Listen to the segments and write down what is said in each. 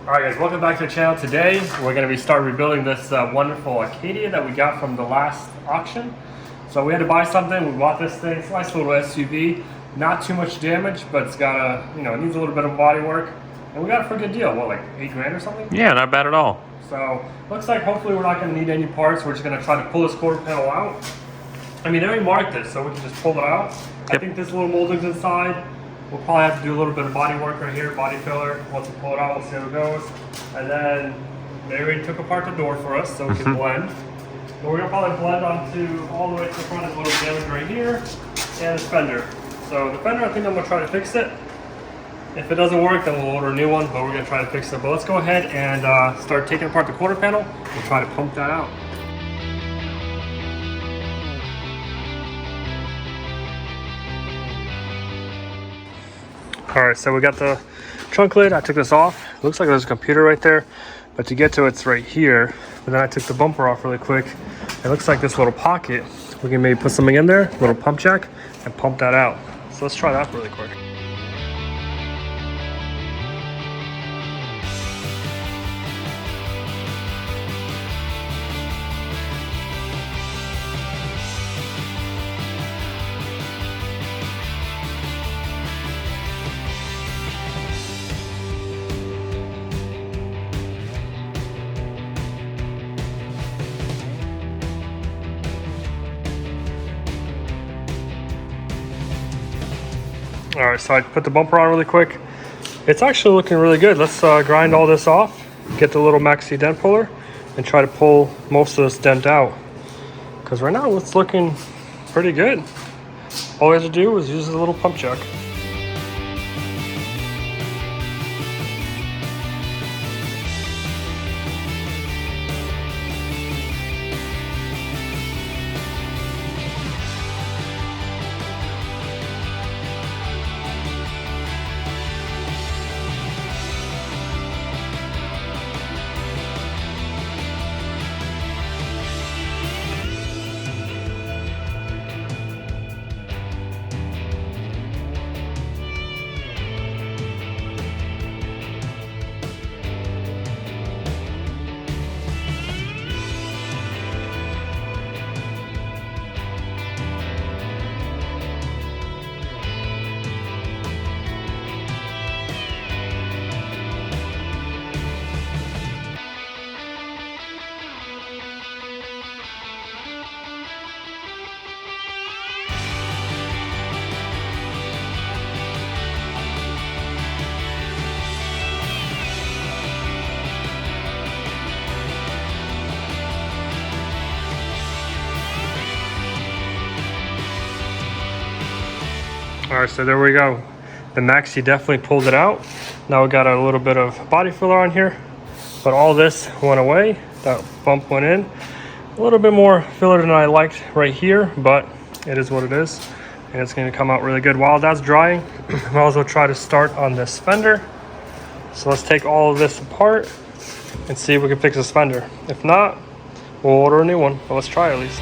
Alright guys, welcome back to the channel. Today we're going to be start rebuilding this wonderful Arcadia that we got from the last auction. So we had to buy something, we bought this thing. It's a nice little SUV, not too much damage, but it's got a, it needs a little bit of body work. And we got it for a good deal, what, like 8 grand or something? Yeah, not bad at all. So looks like hopefully we're not going to need any parts. We're just going to try to pull this quarter panel out. I mean, they already marked this, so we can just pull it out. Yep. I think this little molding's inside. We'll probably have to do a little bit of body work right here, body filler. Once we pull it out, we'll see how it goes. And then they already took apart the door for us, so we can blend. But we're gonna probably blend onto all the way to the front. There's a little damage right here, and the fender. So the fender, I think I'm gonna try to fix it. If it doesn't work, then we'll order a new one, but we're gonna try to fix it. But let's go ahead and start taking apart the quarter panel. We'll try to pump that out. Alright, so we got the trunk lid. I took this off. It looks like there's a computer right there, but to get to it's right here. But then I took the bumper off really quick. It looks like this little pocket. We can maybe put something in there, a little pump jack, and pump that out. So let's try that really quick. All right, so I put the bumper on really quick. It's actually looking really good. Let's grind all this off, get the little maxi dent puller, and try to pull most of this dent out. Because right now it's looking pretty good. All we have to do is use a little pump jack. All right, so there we go. The maxi definitely pulled it out. Now we got a little bit of body filler on here, but all this went away. That bump went in. A little bit more filler than I liked right here, but it is what it is. And it's gonna come out really good. While that's drying, might as well try to start on this fender. So let's take all of this apart and see if we can fix this fender. If not, we'll order a new one, but let's try at least.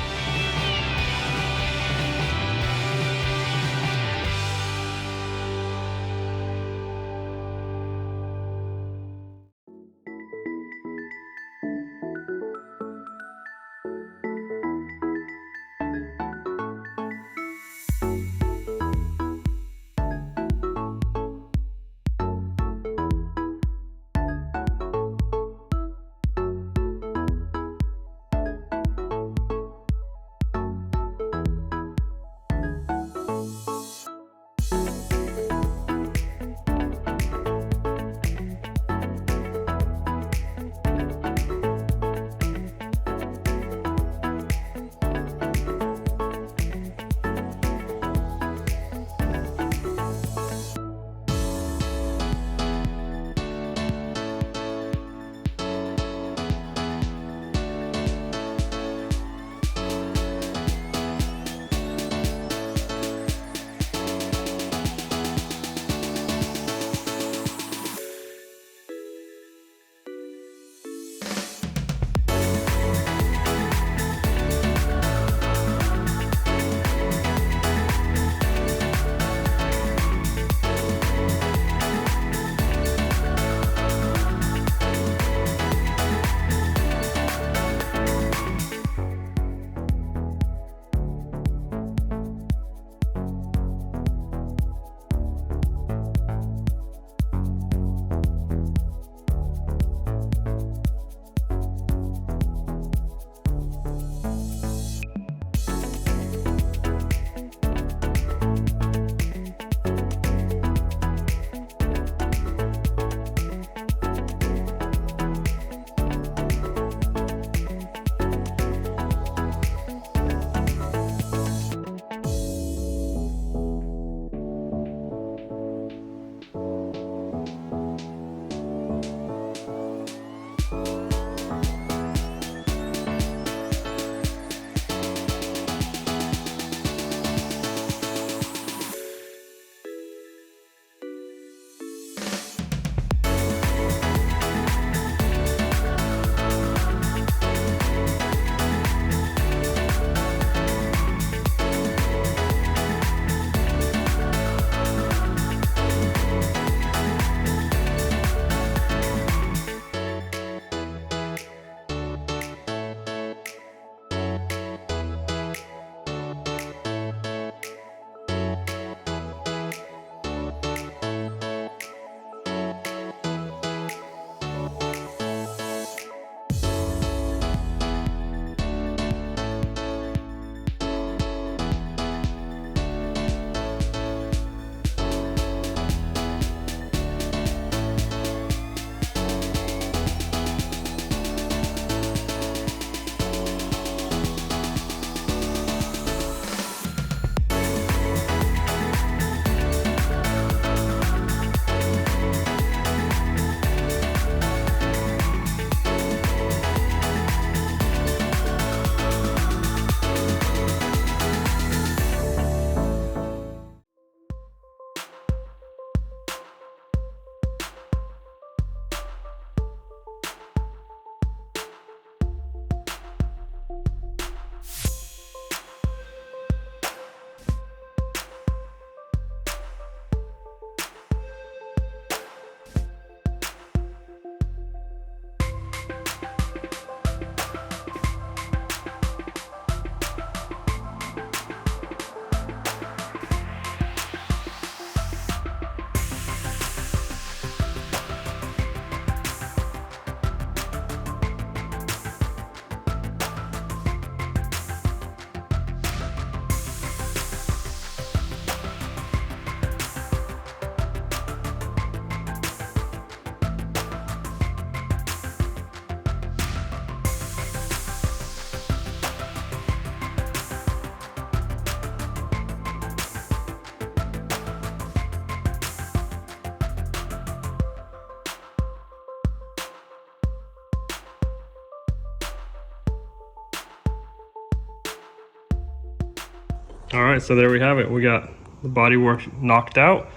All right, so there we have it. We got the body work knocked out.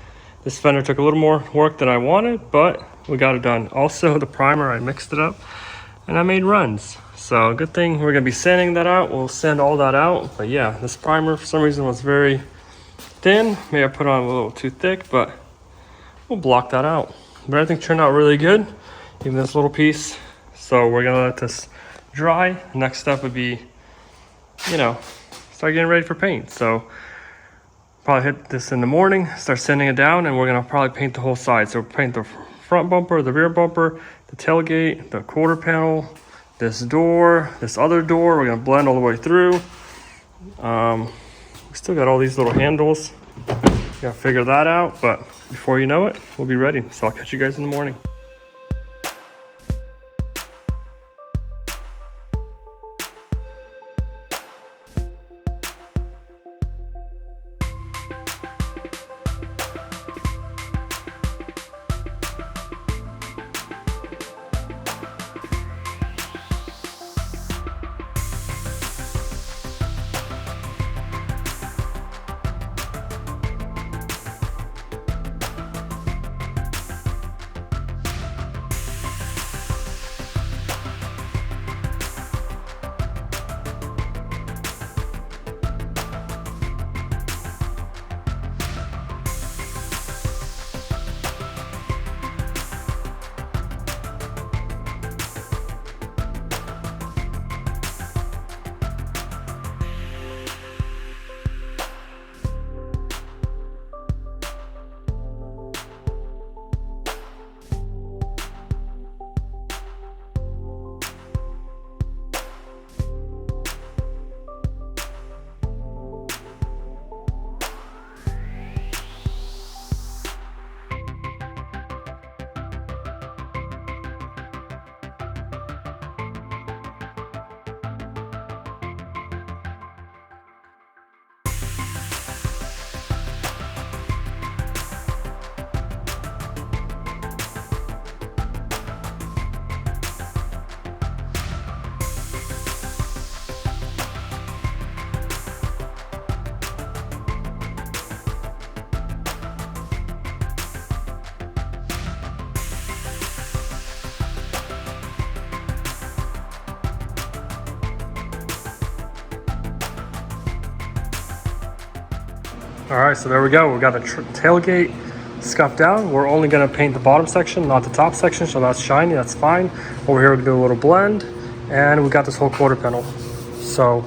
This fender took a little more work than I wanted, but we got it done. Also, the primer, I mixed it up and I made runs. So good thing we're gonna be sanding that out. We'll sand all that out. But yeah, this primer for some reason was very thin. Maybe I put on a little too thick, but we'll block that out. But everything turned out really good, even this little piece. So we're gonna let this dry. Next step would be, you know, start getting ready for paint. So probably hit this in the morning, start sanding it down, and we're gonna probably paint the whole side. So we'll paint the front bumper, the rear bumper, the tailgate, the quarter panel, this door, this other door. We're gonna blend all the way through. We still got all these little handles. Gotta figure that out, but before you know it, we'll be ready. So I'll catch you guys in the morning. All right, so there we go. We got the tailgate scuffed down. We're only gonna paint the bottom section, not the top section, so that's shiny, that's fine. Over here we can do a little blend, and we got this whole quarter panel. So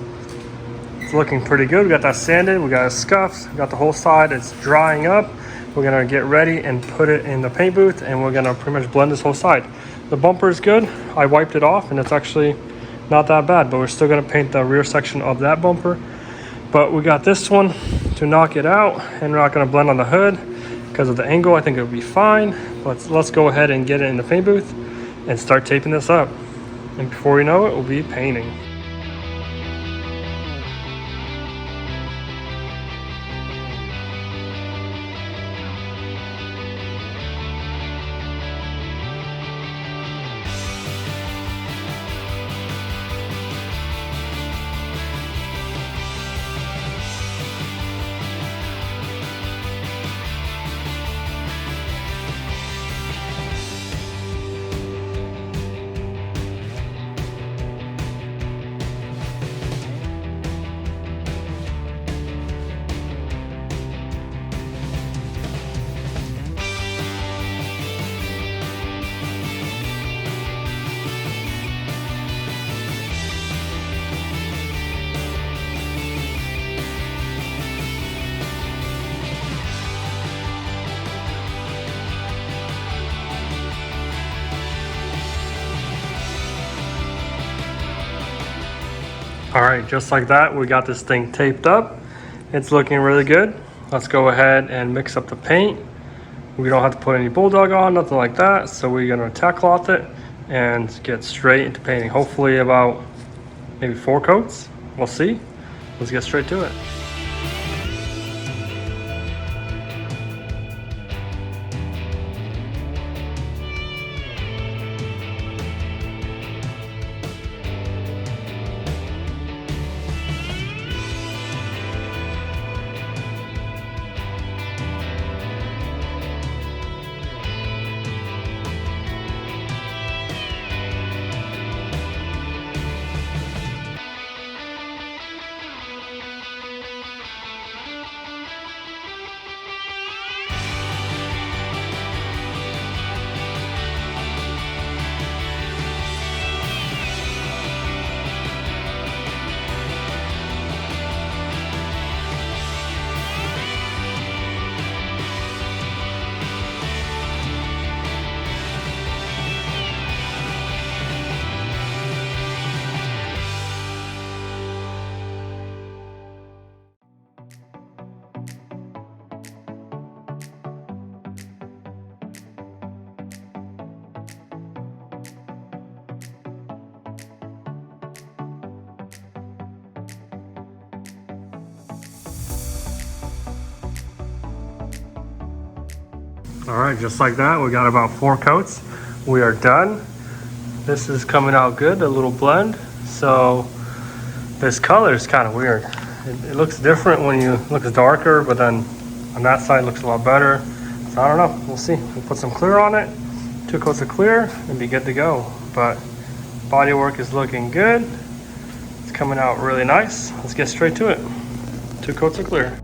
it's looking pretty good. We got that sanded, we got it scuffed, we got the whole side, it's drying up. We're gonna get ready and put it in the paint booth, and we're gonna pretty much blend this whole side. The bumper is good. I wiped it off, and it's actually not that bad, but we're still gonna paint the rear section of that bumper. But we got this one to knock it out, and we're not gonna blend on the hood because of the angle. I think it'll be fine. But let's go ahead and get it in the paint booth and start taping this up. And before you know it, we'll be painting. All right, just like that, we got this thing taped up. It's looking really good. Let's go ahead and mix up the paint. We don't have to put any bulldog on, nothing like that. So we're gonna tack cloth it and get straight into painting. Hopefully about maybe 4 coats. We'll see. Let's get straight to it. All right, just like that, we got about 4 coats. We are done. This is coming out good, a little blend. So this color is kind of weird. It looks different when you look darker, but then on that side it looks a lot better. So I don't know, we'll see. We'll put some clear on it, 2 coats of clear, and be good to go. But body work is looking good. It's coming out really nice. Let's get straight to it. 2 coats of clear.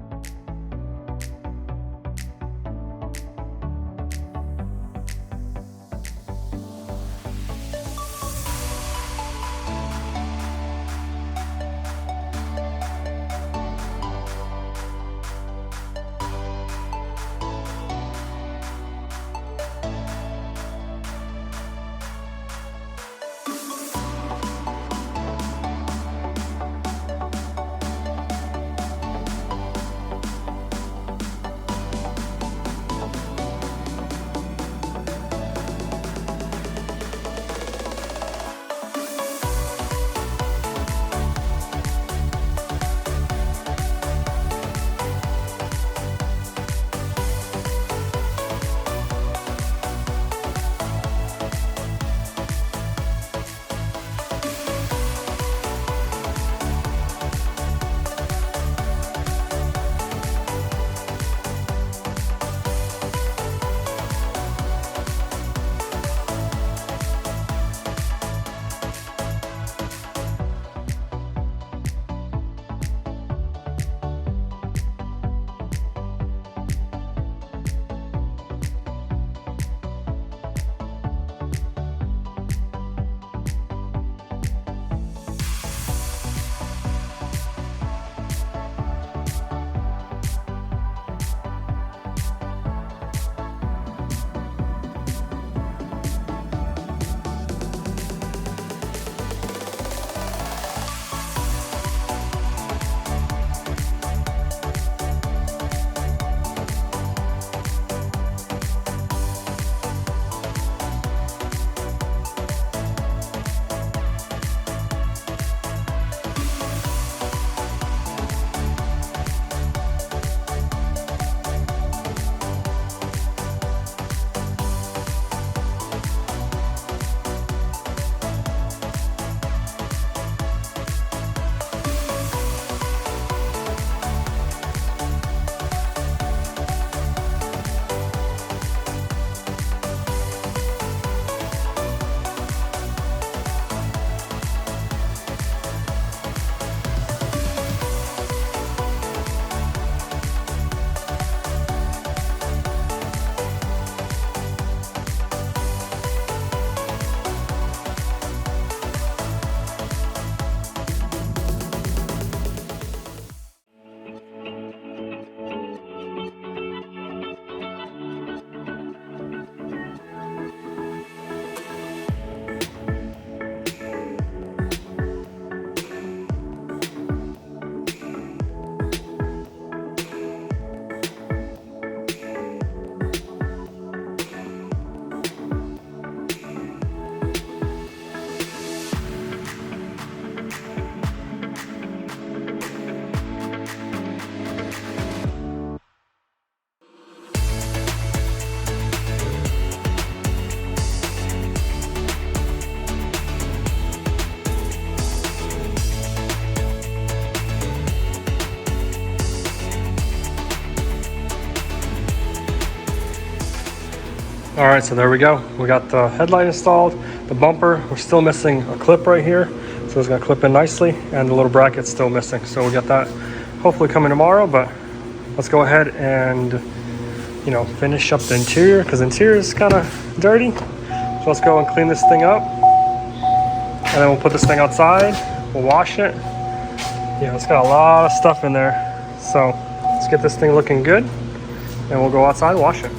All right, so there we go. We got the headlight installed, the bumper. We're still missing a clip right here, so it's gonna clip in nicely, and the little bracket's still missing. So we'll get that hopefully coming tomorrow, but let's go ahead and, you know, finish up the interior, because the interior is kind of dirty. So let's go and clean this thing up, and then we'll put this thing outside. We'll wash it. Yeah, it's got a lot of stuff in there. So let's get this thing looking good, and we'll go outside and wash it.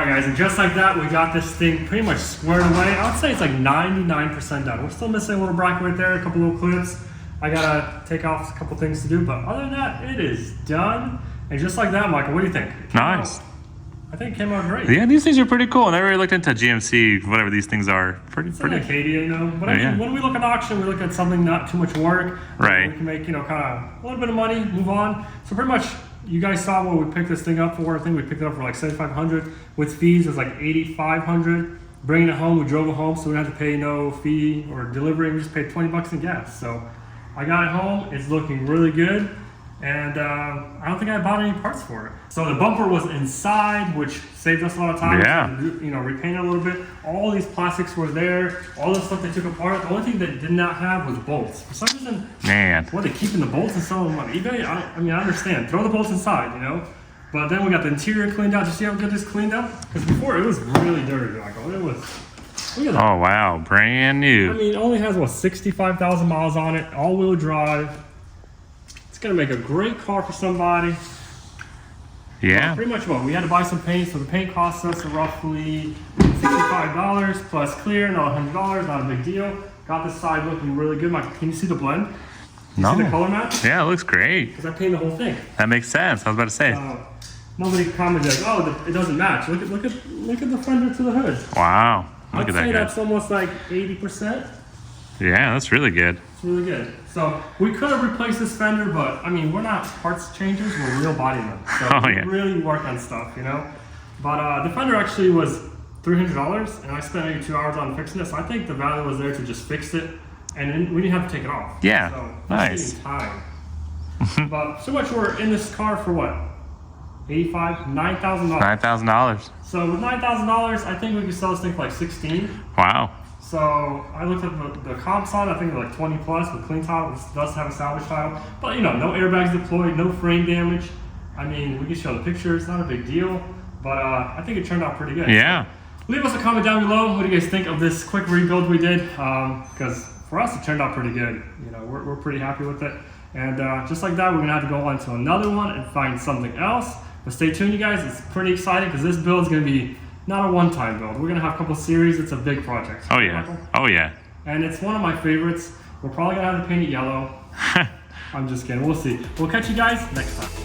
Alright guys, and just like that, we got this thing pretty much squared away. I would say it's like 99% done. We're still missing a little bracket right there, a couple little clips. I gotta take off a couple things to do, but other than that, it is done. And just like that, Michael, what do you think? Nice. I think it came out great. Yeah, these things are pretty cool. I never really looked into GMC, whatever these things are. Pretty. Arcadia, you know. But I mean, when we look at auction, we look at something not too much work. Right. We can make, you know, kind of a little bit of money, move on. So pretty much, you guys saw what we picked this thing up for. I think we picked it up for like $7,500. With fees, it was like $8,500. Bringing it home, we drove it home, so we didn't have to pay no fee or delivery. We just paid 20 bucks in gas. So I got it home. It's looking really good. And I don't think I bought any parts for it. So the bumper was inside, which saved us a lot of time. Yeah. You know, repaint it a little bit. All these plastics were there. All the stuff they took apart. The only thing they did not have was bolts. For some reason, Man. what, they keeping the bolts and selling them on eBay? I mean, I understand. Throw the bolts inside, you know? But then we got the interior cleaned out. Did you see how good this cleaned up? Because before, it was really dirty, Michael. It was... Look at that. Oh, wow. Brand new. I mean, it only has, what, 65,000 miles on it. All-wheel drive. Gonna make a great car for somebody. Yeah. Well, pretty much what we had to buy some paint, so the paint cost us roughly $65 plus clear, not $100, not a big deal. Got this side looking really good. Mike, can you see the blend? You see the color match? Yeah, it looks great. Because I painted the whole thing. That makes sense. I was about to say. Nobody commented like, oh, it doesn't match. Look at the fender to the hood. Wow. Look at that. I'd say guy. that's almost like 80%. Yeah, that's really good. It's really good. So we could have replaced this fender, but I mean, we're not parts changers, we're real bodymen. So we really work on stuff, you know? But the fender actually was $300, and I spent maybe 2 hours on fixing it, so I think the value was there to just fix it, and then we didn't have to take it off. Yeah, so nice. Time. But so much we're in this car for what? $9,000. $9,000. So with $9,000, I think we could sell this thing for like $16,000. Wow. So I looked at the comps on it, I think they're like 20 plus with clean title. This does have a salvage title, but you know, no airbags deployed, no frame damage. I mean, we can show the pictures, not a big deal, but I think it turned out pretty good. Yeah. Leave us a comment down below. What do you guys think of this quick rebuild we did? Because for us, it turned out pretty good. You know, we're pretty happy with it. And just like that, we're gonna have to go on to another one and find something else. But stay tuned, you guys. It's pretty exciting because this build is gonna be not a one-time build. We're gonna have a couple series. It's a big project. Oh yeah. Michael? Oh yeah. And it's one of my favorites. We're probably gonna have to paint it yellow. I'm just kidding. We'll see. We'll catch you guys next time.